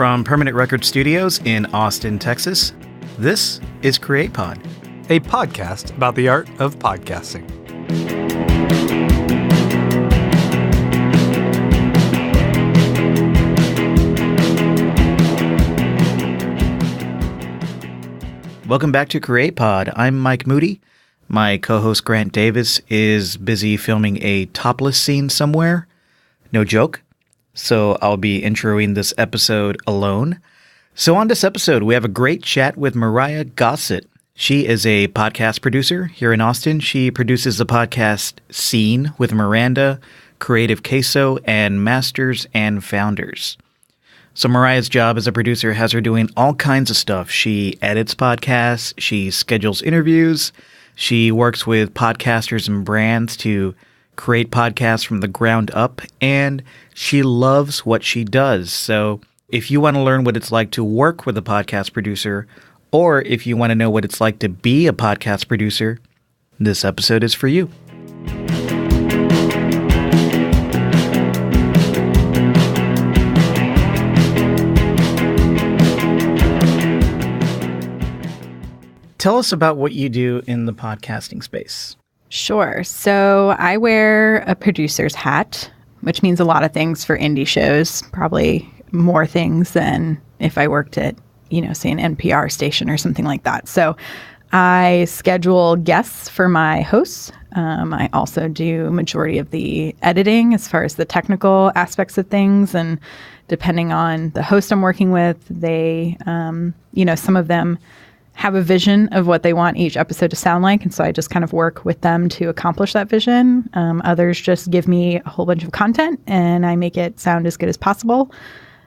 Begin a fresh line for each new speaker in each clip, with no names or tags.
From Permanent RCRD Studios in Austin, Texas, this is Create Pod,
a podcast about the art of podcasting.
Welcome back to Create Pod. I'm Mike Moody. My co-host Grant Davis is busy filming a topless scene somewhere. No joke. So I'll be introing this episode alone. So on this episode, we have a great chat with Myrriah Gossett. She is a podcast producer here in Austin. She produces the podcast Scene with Miranda, Creative Queso, and Masters and Founders. So Myrriah's job as a producer has her doing all kinds of stuff. She edits podcasts, she schedules interviews, she works with podcasters and brands to create podcasts from the ground up, and she loves what she does. So if you want to learn what it's like to work with a podcast producer, or if you want to know what it's like to be a podcast producer, this episode is for you. Tell us about what you do in the podcasting space.
Sure. So I wear a producer's hat, which means a lot of things for indie shows, probably more things than if I worked at, say an NPR station or something like that. So I schedule guests for my hosts. I also do majority of the editing as far as the technical aspects of things. And depending on the host I'm working with, they, some of them have a vision of what they want each episode to sound like. And so I just kind of work with them to accomplish that vision. Others just give me a whole bunch of content and I make it sound as good as possible.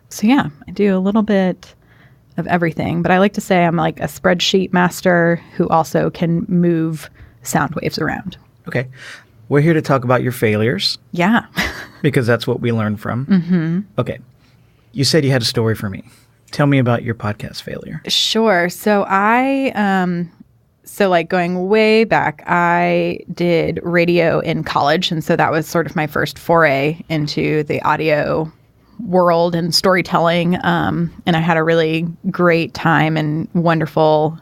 So yeah, I do a little bit of everything, but I like to say I'm like a spreadsheet master who also can move sound waves around.
Okay. We're here to talk about your failures.
Yeah.
Because that's what we learn from.
Mm-hmm.
Okay. You said you had a story for me. Tell me about your podcast failure.
Sure. So going way back, I did radio in college. And so that was sort of my first foray into the audio world and storytelling. And I had a really great time and wonderful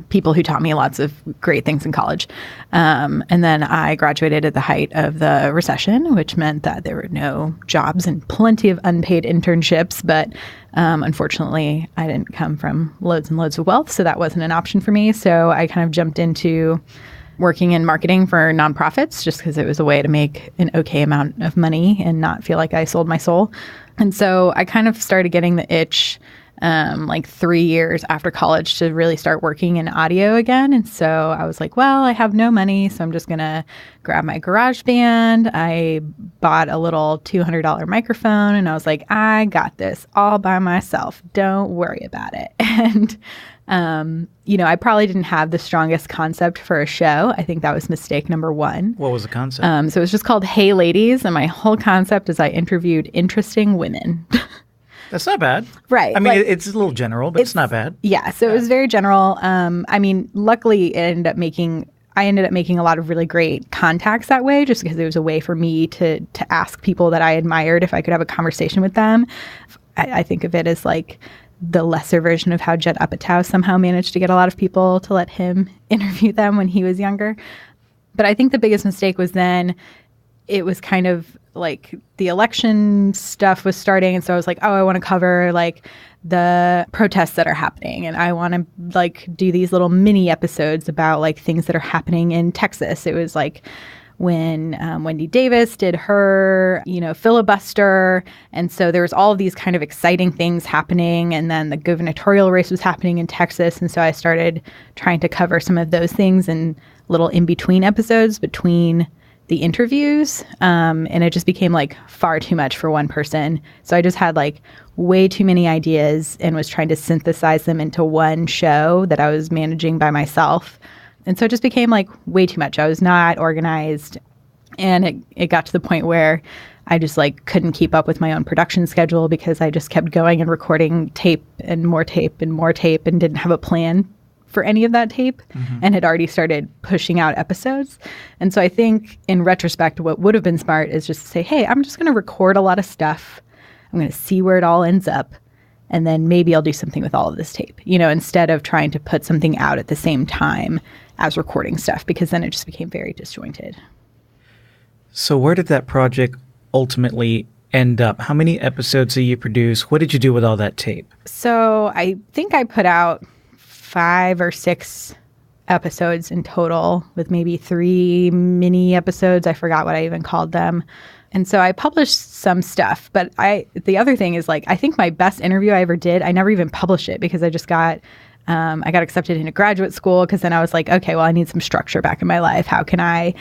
people who taught me lots of great things in college. And then I graduated at the height of the recession, which meant that there were no jobs and plenty of unpaid internships. But unfortunately, I didn't come from loads and loads of wealth, so that wasn't an option for me. So I kind of jumped into working in marketing for nonprofits just because it was a way to make an okay amount of money and not feel like I sold my soul. And so I kind of started getting the itch 3 years after college to really start working in audio again. And so I was like, well, I have no money, so I'm just going to grab my GarageBand. I bought a little $200 microphone and I was like, I got this all by myself. Don't worry about it. And, I probably didn't have the strongest concept for a show. I think that was mistake number one.
What was the concept?
So it was just called Hey Ladies. And my whole concept is I interviewed interesting women.
That's not bad.
Right.
I mean, it's a little general, but it's not bad.
Yeah. So it was very general. Luckily, I ended up making a lot of really great contacts that way, just because it was a way for me to ask people that I admired if I could have a conversation with them. I think of it as like the lesser version of how Judd Apatow somehow managed to get a lot of people to let him interview them when he was younger. But I think the biggest mistake was then it was kind of like the election stuff was starting. And so I was like, oh, I want to cover like the protests that are happening. And I want to like do these little mini episodes about like things that are happening in Texas. It was like when Wendy Davis did her, filibuster. And so there was all of these kind of exciting things happening. And then the gubernatorial race was happening in Texas. And so I started trying to cover some of those things in little in-between episodes between the interviews. And it just became like far too much for one person. So I just had like way too many ideas and was trying to synthesize them into one show that I was managing by myself. And so it just became like way too much. I was not organized. And it got to the point where I just like couldn't keep up with my own production schedule because I just kept going and recording tape and more tape and more tape and didn't have a plan for any of that tape and had already started pushing out episodes. And so I think in retrospect, what would have been smart is just to say, hey, I'm just going to record a lot of stuff. I'm going to see where it all ends up. and then maybe I'll do something with all of this tape, instead of trying to put something out at the same time as recording stuff, because then it just became very disjointed.
So where did that project ultimately end up? How many episodes did you produce? What did you do with all that tape?
So I think I put out 5 or 6 episodes in total, with maybe 3 mini episodes. I forgot what I even called them. And so I published some stuff, but the other thing is, like, I think my best interview I ever did, I never even published it because I just got accepted into graduate school, because then I was like, okay, well, I need some structure back in my life. How can I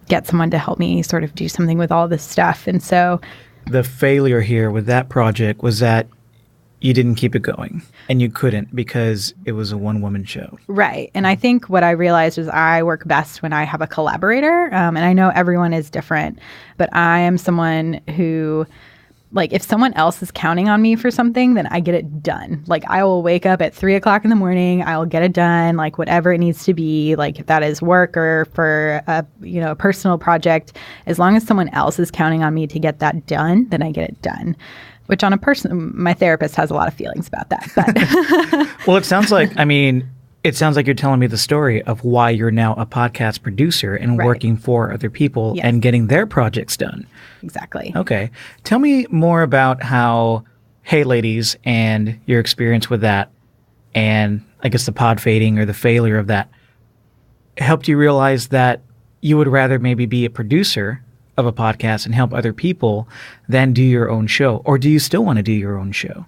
get someone to help me sort of do something with all this stuff? And so
the failure here with that project was that you didn't keep it going, and you couldn't because it was a one-woman show.
Right. And I think what I realized is I work best when I have a collaborator. And I know everyone is different, but I am someone who, like, if someone else is counting on me for something, then I get it done. Like, I will wake up at 3 o'clock in the morning. I will get it done, like, whatever it needs to be, like, if that is work or for a personal project. As long as someone else is counting on me to get that done, then I get it done. Which on a person, my therapist has a lot of feelings about that. But
well, it sounds like you're telling me the story of why you're now a podcast producer and working for other people and getting their projects done.
Exactly.
Okay. Tell me more about how Hey Ladies and your experience with that, and I guess the pod fading or the failure of that, helped you realize that you would rather maybe be a producer of a podcast and help other people than do your own show? Or do you still want to do your own show?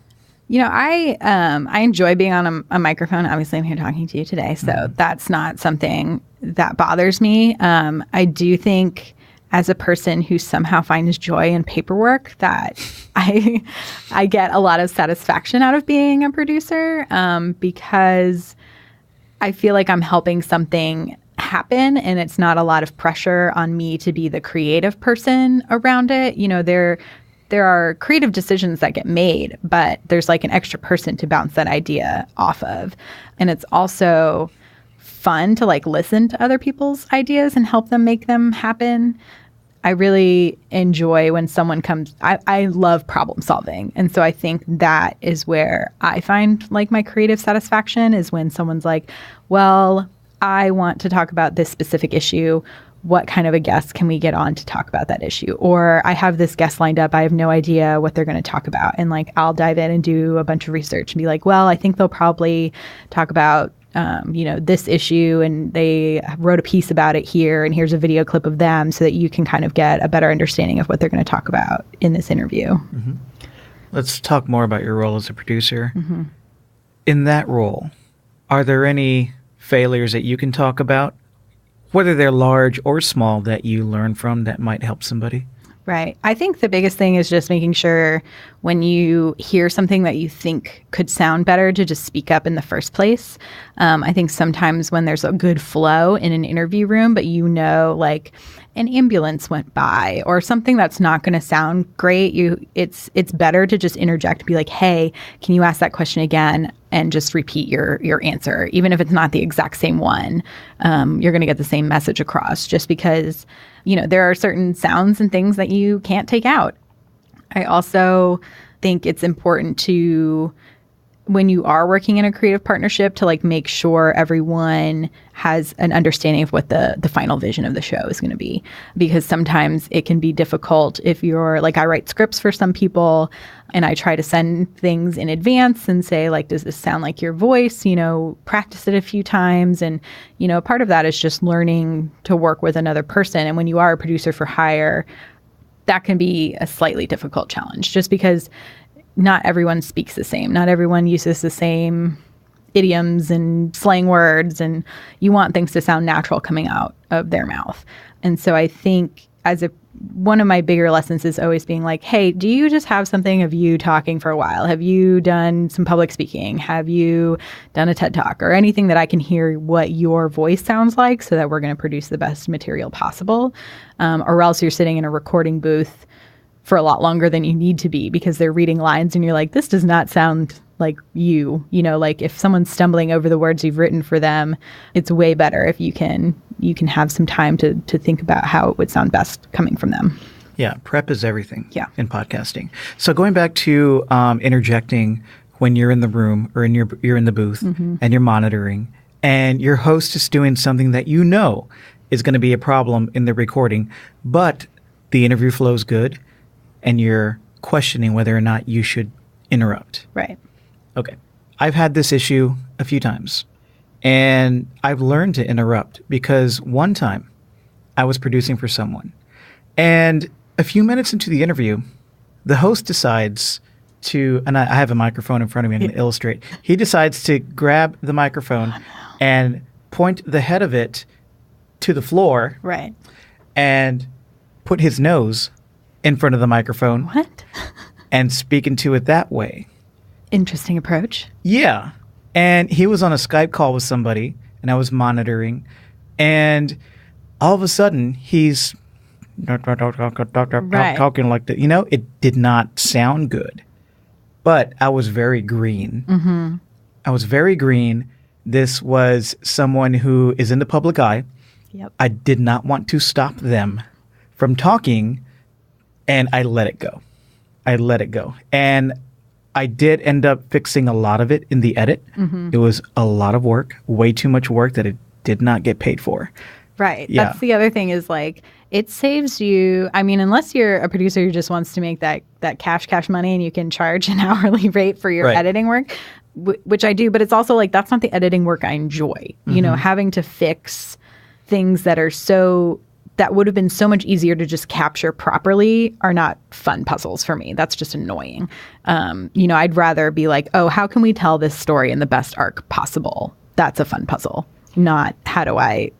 I enjoy being on a microphone. Obviously, I'm here talking to you today, so that's not something that bothers me. I do think, as a person who somehow finds joy in paperwork, that I get a lot of satisfaction out of being a producer, because I feel like I'm helping something happen, and it's not a lot of pressure on me to be the creative person around it. There are creative decisions that get made, but there's like an extra person to bounce that idea off of. And it's also fun to like listen to other people's ideas and help them make them happen. I really enjoy when someone comes, I love problem solving. And so I think that is where I find like my creative satisfaction, is when someone's like, well, I want to talk about this specific issue. What kind of a guest can we get on to talk about that issue? Or I have this guest lined up. I have no idea what they're going to talk about. And like, I'll dive in and do a bunch of research and be like, well, I think they'll probably talk about, this issue, and they wrote a piece about it here, and here's a video clip of them, so that you can kind of get a better understanding of what they're going to talk about in this interview.
Mm-hmm. Let's talk more about your role as a producer. Mm-hmm. In that role, are there any failures that you can talk about, whether they're large or small, that you learn from that might help somebody?
Right. I think the biggest thing is just making sure when you hear something that you think could sound better, to just speak up in the first place. I think sometimes when there's a good flow in an interview room, but like an ambulance went by or something that's not going to sound great, it's better to just interject and be like, hey, can you ask that question again? And just repeat your answer. Even if it's not the exact same one, you're going to get the same message across, just because, there are certain sounds and things that you can't take out. I also think it's important to, when you are working in a creative partnership, to like make sure everyone has an understanding of what the final vision of the show is going to be. Because sometimes it can be difficult if you're like, I write scripts for some people and I try to send things in advance and say like, does this sound like your voice? Practice it a few times. And, part of that is just learning to work with another person. And when you are a producer for hire, that can be a slightly difficult challenge, just because not everyone speaks the same. Not everyone uses the same idioms and slang words, and you want things to sound natural coming out of their mouth. And so I think one of my bigger lessons is always being like, hey, do you just have something of you talking for a while? Have you done some public speaking? Have you done a TED Talk or anything that I can hear what your voice sounds like, so that we're going to produce the best material possible? Or else you're sitting in a recording booth for a lot longer than you need to be, because they're reading lines and you're like, this does not sound like you. Like if someone's stumbling over the words you've written for them, it's way better if you can have some time to think about how it would sound best coming from them.
Yeah, prep is everything in podcasting. So going back to interjecting when you're in the room or you're in the booth and you're monitoring and your host is doing something that you know is going to be a problem in the recording, but the interview flow's good and you're questioning whether or not you should interrupt.
Right.
Okay. I've had this issue a few times and I've learned to interrupt because one time I was producing for someone and a few minutes into the interview, the host decides to, and I have a microphone in front of me, I'm going to illustrate. He decides to grab the microphone and point the head of it to the floor.
Right.
And put his nose in front of the microphone.
What?
And speak into it that way.
Interesting approach.
Yeah. And he was on a Skype call with somebody, and I was monitoring. And all of a sudden, he's talking like that. You know, it did not sound good. But I was very green.
Mm-hmm.
I was very green. This was someone who is in the public eye.
Yep.
I did not want to stop them from talking, and I let it go. And I did end up fixing a lot of it in the edit. Mm-hmm. It was a lot of work, way too much work that it did not get paid for.
Right.
Yeah.
That's the other thing is like, it saves you. I mean, unless you're a producer who just wants to make that cash money and you can charge an hourly rate for your editing work, which I do. But it's also like, that's not the editing work I enjoy. Mm-hmm. You know, having to fix things that would have been so much easier to just capture properly are not fun puzzles for me. That's just annoying. You know, I'd rather be like, oh, how can we tell this story in the best arc possible? That's a fun puzzle. Not how do I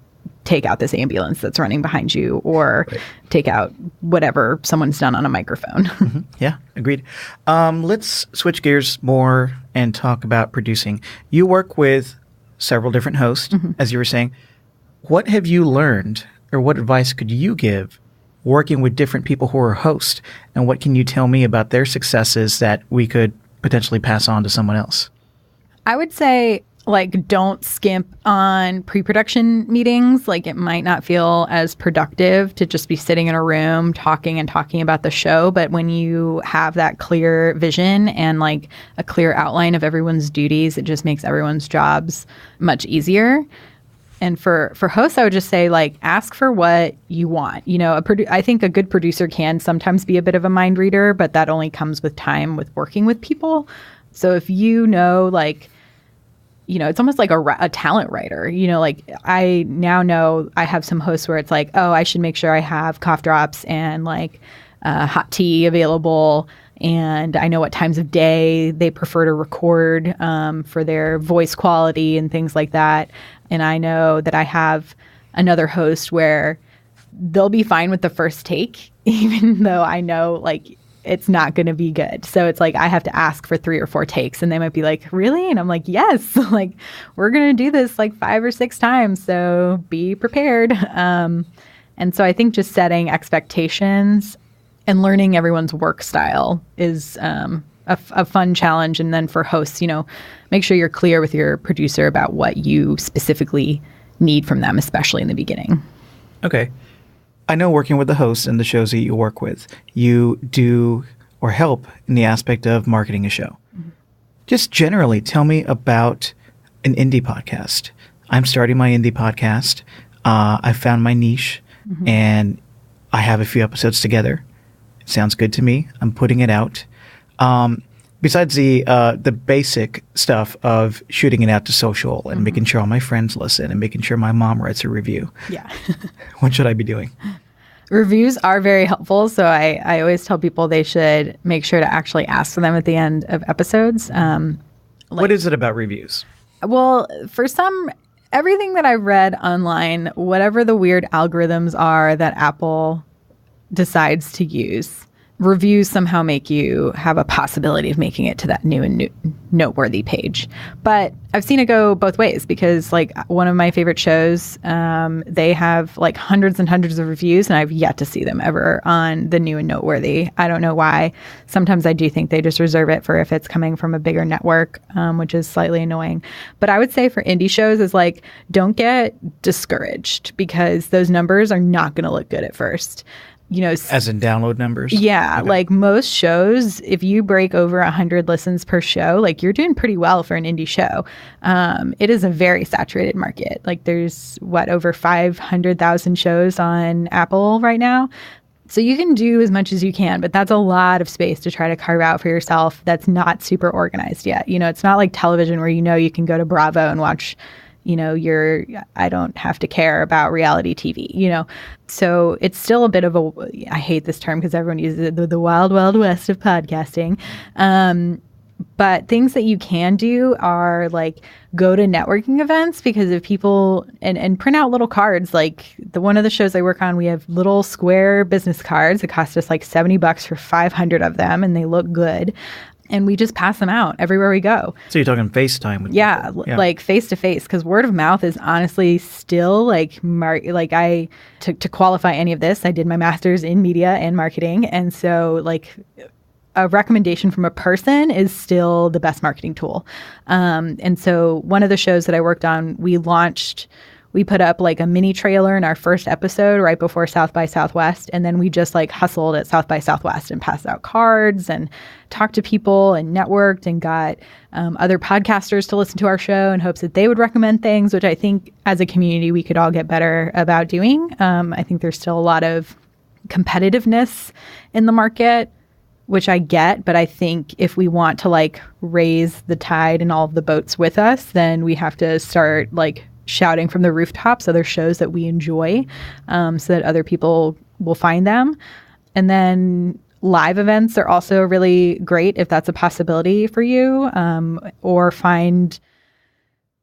take out this ambulance that's running behind you or take out whatever someone's done on a microphone.
Mm-hmm. Yeah, agreed. Let's switch gears more and talk about producing. You work with several different hosts, as you were saying. What have you learned or what advice could you give working with different people who are hosts? And what can you tell me about their successes that we could potentially pass on to someone else?
I would say, like, don't skimp on pre-production meetings. Like, it might not feel as productive to just be sitting in a room talking about the show. But when you have that clear vision and like a clear outline of everyone's duties, it just makes everyone's jobs much easier. And for hosts, I would just say, like, ask for what you want. You know, I think a good producer can sometimes be a bit of a mind reader, but that only comes with time with working with people. So if you know, like, you know, it's almost like a talent writer. You know, like, I now know I have some hosts where it's like, oh, I should make sure I have cough drops and like hot tea available. And I know what times of day they prefer to record for their voice quality and things like that. And I know that I have another host where they'll be fine with the first take, even though I know, like, it's not going to be good. So it's like I have to ask for 3 or 4 takes, and they might be like, really? And I'm like, yes, like, we're going to do this like 5 or 6 times. So be prepared. And so I think just setting expectations and learning everyone's work style is a fun challenge. And then for hosts, you know, make sure you're clear with your producer about what you specifically need from them, especially in the beginning.
Okay. I know working with the hosts and the shows that you work with, you do or help in the aspect of marketing a show. Mm-hmm. Just generally, tell me about an indie podcast. I'm starting my indie podcast. I found my niche, and I have a few episodes together. It sounds good to me. I'm putting it out. Besides the basic stuff of shooting it out to social and making sure all my friends listen and making sure my mom writes a review.
Yeah.
What should I be doing?
Reviews are very helpful. So I always tell people they should make sure to actually ask for them at the end of episodes.
What is it about reviews?
Well, for everything that I've read online, whatever the weird algorithms are that Apple decides to use, reviews somehow make you have a possibility of making it to that new and noteworthy page. But I've seen it go both ways because, like, one of my favorite shows, they have like hundreds and hundreds of reviews, and I've yet to see them ever on the new and noteworthy. I don't know why. Sometimes I do think they just reserve it for if it's coming from a bigger network, which is slightly annoying. But I would say for indie shows is like, don't get discouraged because those numbers are not going to look good at first.
As in download numbers?
Yeah.
Okay.
Like most shows, if you break over 100 listens per show, like you're doing pretty well for an indie show. It is a very saturated market. Like there's over 500,000 shows on Apple right now. So you can do as much as you can, but that's a lot of space to try to carve out for yourself that's not super organized yet. It's not like television where you can go to Bravo and watch your I don't have to care about reality TV, So it's still a bit of I hate this term because everyone uses it, the wild, wild west of podcasting. But things that you can do are like go to networking events, because if people and print out little cards, like one of the shows I work on, we have little square business cards. It cost us like $70 for 500 of them, and they look good. And we just pass them out everywhere we go.
So you're talking FaceTime with people.
Like face to face, because word of mouth is honestly still to qualify any of this, I did my master's in media and marketing. And so like a recommendation from a person is still the best marketing tool. And so one of the shows that I worked on, we put up like a mini trailer in our first episode right before South by Southwest. And then we just like hustled at South by Southwest and passed out cards and talked to people and networked and got other podcasters to listen to our show in hopes that they would recommend things, which I think as a community we could all get better about doing. I think there's still a lot of competitiveness in the market, which I get, but I think if we want to like raise the tide and all of the boats with us, then we have to start like shouting from the rooftops other shows that we enjoy, so that other people will find them. And then live events are also really great if that's a possibility for you, or find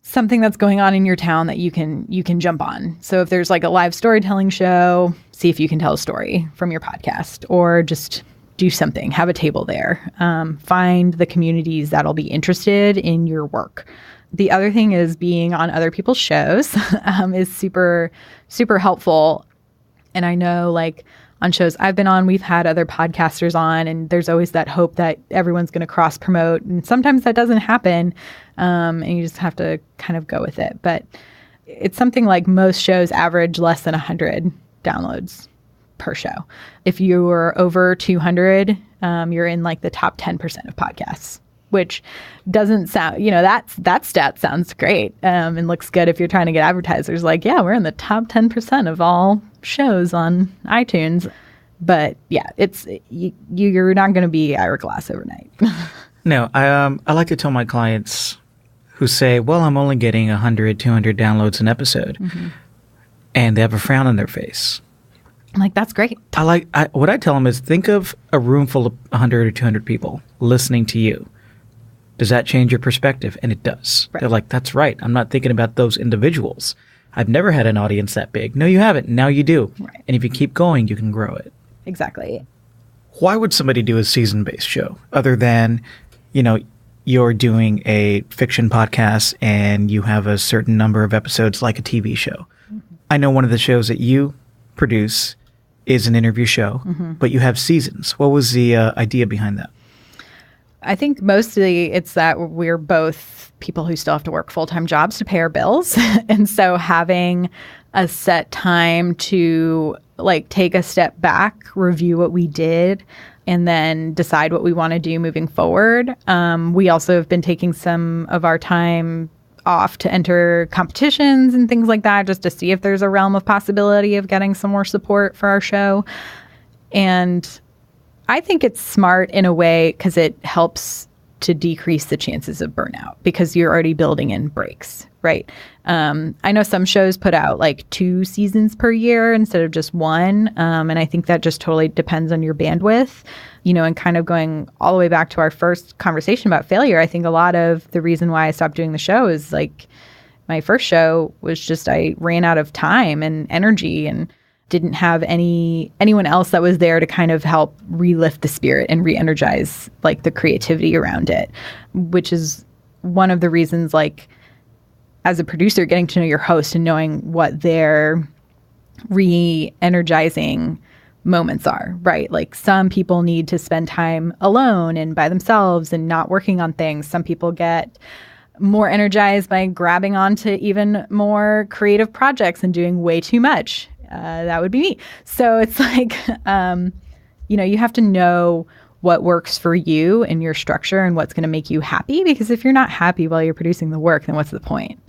something that's going on in your town that you can jump on. So if there's like a live storytelling show, see if you can tell a story from your podcast, or just do something, have a table there. Find the communities that'll be interested in your work. The other thing is being on other people's shows is super, super helpful. And I know like on shows I've been on, we've had other podcasters on, and there's always that hope that everyone's going to cross promote. And sometimes that doesn't happen. And you just have to kind of go with it. But it's something like most shows average less than 100 downloads per show. If you're over 200, you're in like the top 10% of podcasts, which doesn't sound, that stat sounds great and looks good if you're trying to get advertisers like, yeah, we're in the top 10% of all shows on iTunes. But yeah, you're not going to be Ira Glass overnight.
No, I like to tell my clients who say, well, I'm only getting 100, 200 downloads an episode. Mm-hmm. And they have a frown on their face.
I'm like, that's great.
What I tell them is, think of a room full of 100 or 200 people listening to you. Does that change your perspective? And it does. Right. They're like, that's right. I'm not thinking about those individuals. I've never had an audience that big. No, you haven't. Now you do. Right. And if you keep going, you can grow it.
Exactly.
Why would somebody do a season-based show other than, you're doing a fiction podcast and you have a certain number of episodes like a TV show? Mm-hmm. I know one of the shows that you produce is an interview show, mm-hmm. but you have seasons. What was the idea behind that?
I think mostly it's that we're both people who still have to work full-time jobs to pay our bills. And so having a set time to like take a step back, review what we did, and then decide what we want to do moving forward. We also have been taking some of our time off to enter competitions and things like that, just to see if there's a realm of possibility of getting some more support for our show. And I think it's smart in a way because it helps to decrease the chances of burnout because you're already building in breaks, right? I know some shows put out like 2 seasons per year instead of just 1. And I think that just totally depends on your bandwidth, and kind of going all the way back to our first conversation about failure. I think a lot of the reason why I stopped doing the show is like my first show was just I ran out of time and energy and didn't have anyone else that was there to kind of help relift the spirit and re-energize like the creativity around it, which is one of the reasons, like as a producer, getting to know your host and knowing what their re-energizing moments are, right? Like some people need to spend time alone and by themselves and not working on things. Some people get more energized by grabbing onto even more creative projects and doing way too much. that would be me. So it's like, you have to know what works for you and your structure and what's going to make you happy. Because if you're not happy while you're producing the work, then what's the point?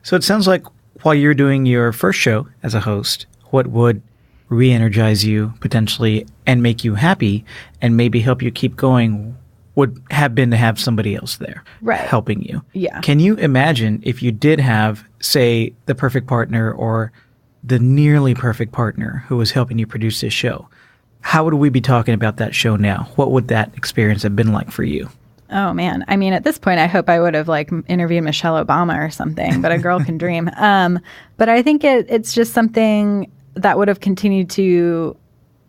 So it sounds like while you're doing your first show as a host, what would re-energize you potentially and make you happy and maybe help you keep going would have been to have somebody else there helping you.
Yeah.
Can you imagine if you did have, say, the perfect partner or the nearly perfect partner who was helping you produce this show? How would we be talking about that show now? What would that experience have been like for you?
Oh, man. I mean, at this point, I hope I would have interviewed Michelle Obama or something, but a girl can dream. But I think it's just something that would have continued to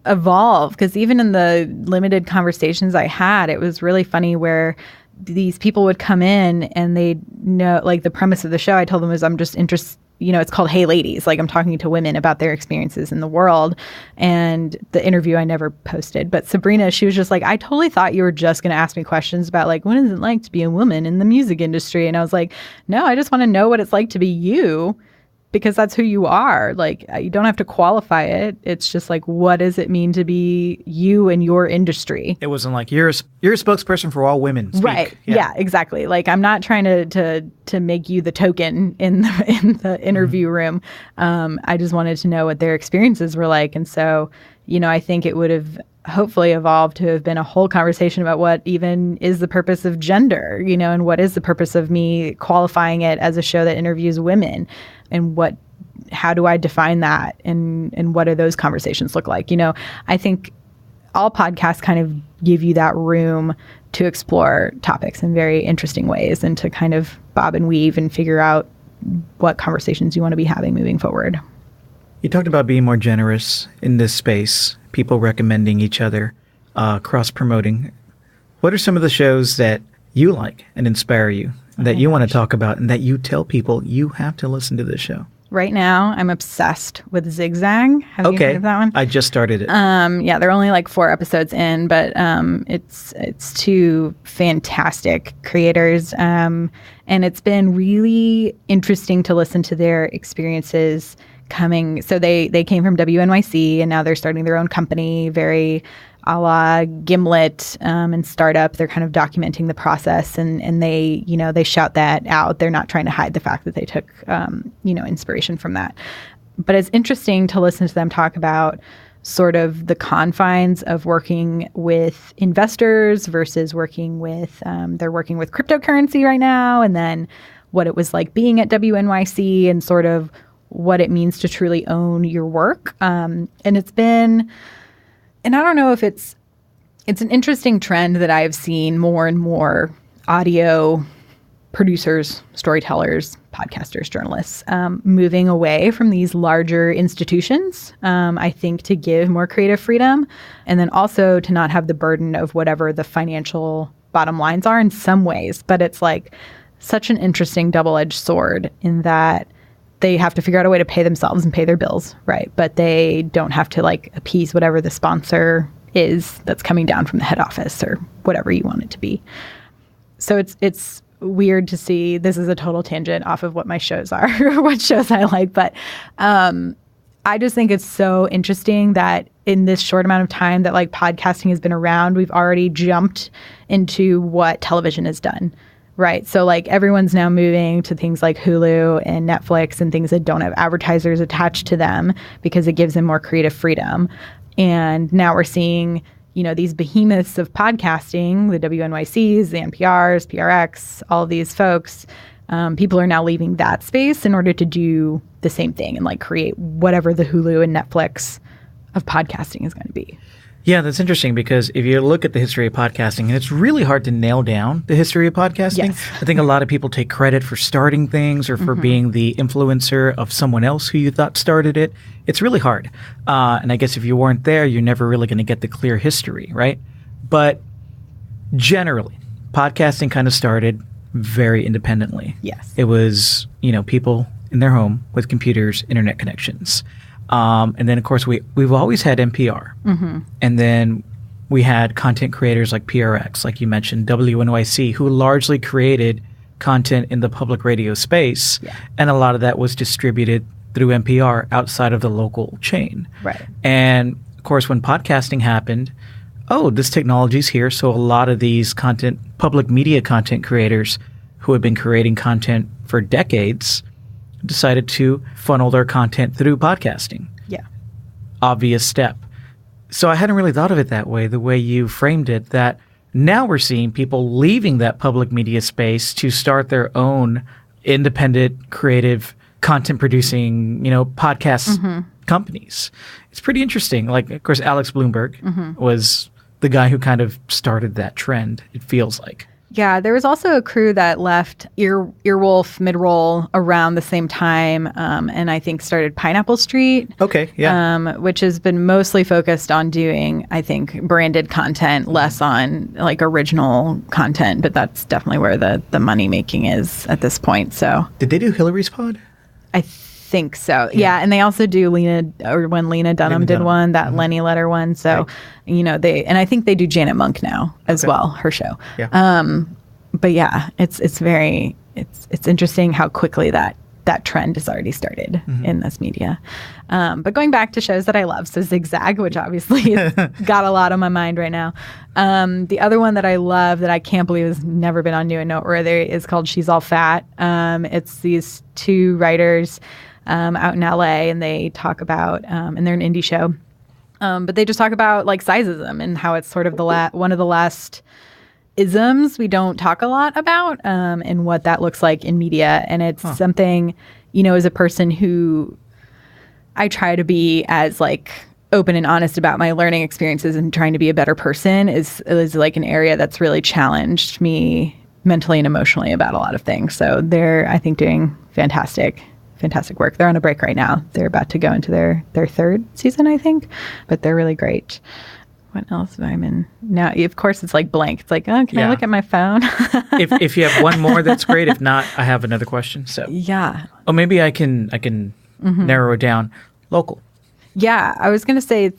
evolve, because even in the limited conversations I had, it was really funny where these people would come in and they'd know, the premise of the show I told them was, I'm just interested, it's called Hey Ladies. I'm talking to women about their experiences in the world. And the interview I never posted. But Sabrina, she was just like, I totally thought you were just going to ask me questions about what is it like to be a woman in the music industry? And I was like, no, I just want to know what it's like to be you, because that's who you are. You don't have to qualify it. It's just what does it mean to be you in your industry?
It wasn't like you're a spokesperson for all women. Speak.
Right. Yeah, exactly. I'm not trying to make you the token in the interview room. I just wanted to know what their experiences were like. And so, I think it would have hopefully evolved to have been a whole conversation about what even is the purpose of gender, and what is the purpose of me qualifying it as a show that interviews women, and how do I define that, and what do those conversations look like? I think all podcasts kind of give you that room to explore topics in very interesting ways and to kind of bob and weave and figure out what conversations you want to be having moving forward.
You talked about being more generous in this space, people recommending each other, cross-promoting. What are some of the shows that you like and inspire you, that you want to talk about, and that you tell people you have to listen to this show?
Right now, I'm obsessed with Zigzag. Have you heard of that one?
I just started it.
Yeah, they're only 4 episodes in, but it's 2 fantastic creators. And it's been really interesting to listen to their experiences coming. So they came from WNYC, and now they're starting their own company, very a la Gimlet and startup. They're kind of documenting the process, and they shout that out. They're not trying to hide the fact that they took inspiration from that. But it's interesting to listen to them talk about sort of the confines of working with investors versus working with they're working with cryptocurrency right now, and then what it was like being at WNYC and sort of what it means to truly own your work. And it's been, and I don't know if it's an interesting trend that I've seen more and more audio producers, storytellers, podcasters, journalists moving away from these larger institutions, I think, to give more creative freedom, and then also to not have the burden of whatever the financial bottom lines are in some ways. But it's such an interesting double-edged sword in that they have to figure out a way to pay themselves and pay their bills, right? But they don't have to appease whatever the sponsor is that's coming down from the head office or whatever you want it to be. So it's weird to see. This is a total tangent off of what my shows are, or what shows I like. But I just think it's so interesting that in this short amount of time that podcasting has been around, we've already jumped into what television has done. Right. So everyone's now moving to things like Hulu and Netflix and things that don't have advertisers attached to them because it gives them more creative freedom. And now we're seeing, these behemoths of podcasting, the WNYCs, the NPRs, PRX, all of these folks, people are now leaving that space in order to do the same thing and create whatever the Hulu and Netflix of podcasting is going to be.
Yeah, that's interesting because if you look at the history of podcasting, and it's really hard to nail down the history of podcasting.
Yes.
I think a lot of people take credit for starting things or for being the influencer of someone else who you thought started it. It's really hard. And I guess if you weren't there, you're never really going to get the clear history, right? But generally, podcasting kind of started very independently.
Yes.
It was, people in their home with computers, internet connections. And then, of course, we've always had NPR. Mm-hmm. And then we had content creators like PRX, like you mentioned, WNYC, who largely created content in the public radio space. Yeah. And a lot of that was distributed through NPR outside of the local chain.
Right.
And of course, when podcasting happened, this technology's here. So a lot of these public media content creators who have been creating content for decades decided to funnel their content through podcasting.
Yeah.
Obvious step. So I hadn't really thought of it that way, the way you framed it, that now we're seeing people leaving that public media space to start their own independent, creative, content producing, podcast companies. It's pretty interesting. Like, of course, Alex Bloomberg was the guy who kind of started that trend, it feels like.
Yeah, there was also a crew that left Earwolf mid-roll around the same time, and I think started Pineapple Street.
Okay, yeah.
Which has been mostly focused on doing, I think, branded content, less on like original content. But that's definitely where the money making is at this point. So,
did they do Hillary's Pod?
I think so. Yeah, and they also do when Lena Dunham did one, that Lenny Letter one. So, and I think they do Janet Monk now as well, her show.
Yeah.
But yeah, it's interesting how quickly that trend has already started in this media. But going back to shows that I love, so Zigzag, which obviously has got a lot on my mind right now. The other one that I love that I can't believe has never been on New and Noteworthy is called She's All Fat. It's these two writers out in LA, and they talk about, and they're an indie show, but they just talk about like sizeism and how it's sort of one of the last isms we don't talk a lot about, and what that looks like in media. And it's something, as a person who I try to be as like open and honest about my learning experiences and trying to be a better person is like an area that's really challenged me mentally and emotionally about a lot of things. So they're, I think, doing fantastic work. They're on a break right now. They're about to go into their third season, I think, but they're really great. What else am I in now? Of course, it's like blank. It's like, oh, can I look at my phone?
if you have one more, that's great. If not, I have another question. So
yeah.
Oh, maybe I can narrow it down. Local.
Yeah, I was going to say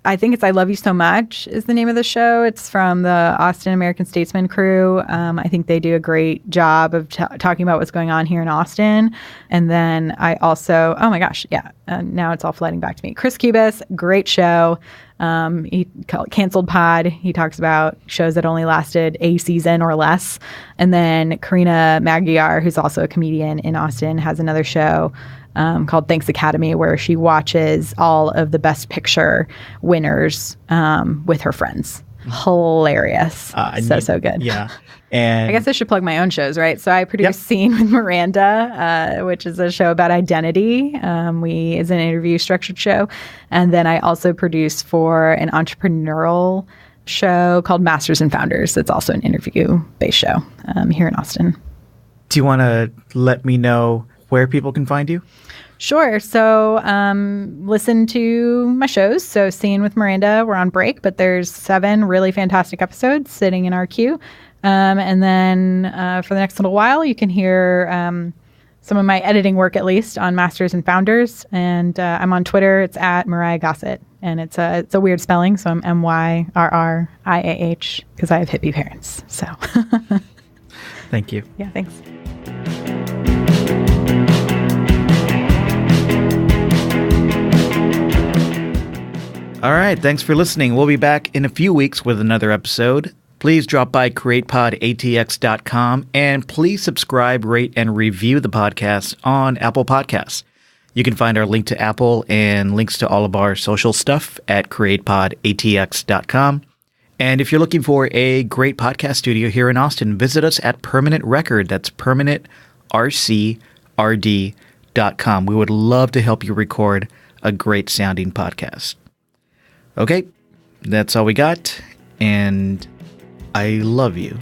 I think it's I Love You So Much is the name of the show. It's from the Austin American Statesman crew. I think they do a great job of talking about what's going on here in Austin. And then I also, oh my gosh, yeah, now it's all flooding back to me. Chris Cubis, great show. He called it Canceled Pod. He talks about shows that only lasted a season or less. And then Karina Magyar, who's also a comedian in Austin, has another show called Thanks Academy, where she watches all of the Best Picture winners with her friends. Hilarious. So good.
Yeah. And
I guess I should plug my own shows, right? So I produce Scene with Miranda, which is a show about identity. Is an interview structured show. And then I also produce for an entrepreneurial show called Masters and Founders. It's also an interview-based show here in Austin.
Do you want to let me know where people can find you?
Sure. So listen to my shows. So Scene with Miranda, we're on break, but there's 7 really fantastic episodes sitting in our queue. And then for the next little while, you can hear some of my editing work, at least, on Masters and Founders. And I'm on Twitter. It's at Myrriah Gossett. And it's a weird spelling. So I'm MYRRIAH because I have hippie parents. So
thank you.
Yeah, thanks.
All right. Thanks for listening. We'll be back in a few weeks with another episode. Please drop by createpod.atx.com and please subscribe, rate, and review the podcast on Apple Podcasts. You can find our link to Apple and links to all of our social stuff at createpod.atx.com. And if you're looking for a great podcast studio here in Austin, visit us at Permanent Record. That's Permanent RCRD.com. We would love to help you record a great sounding podcast. Okay, that's all we got, and I love you.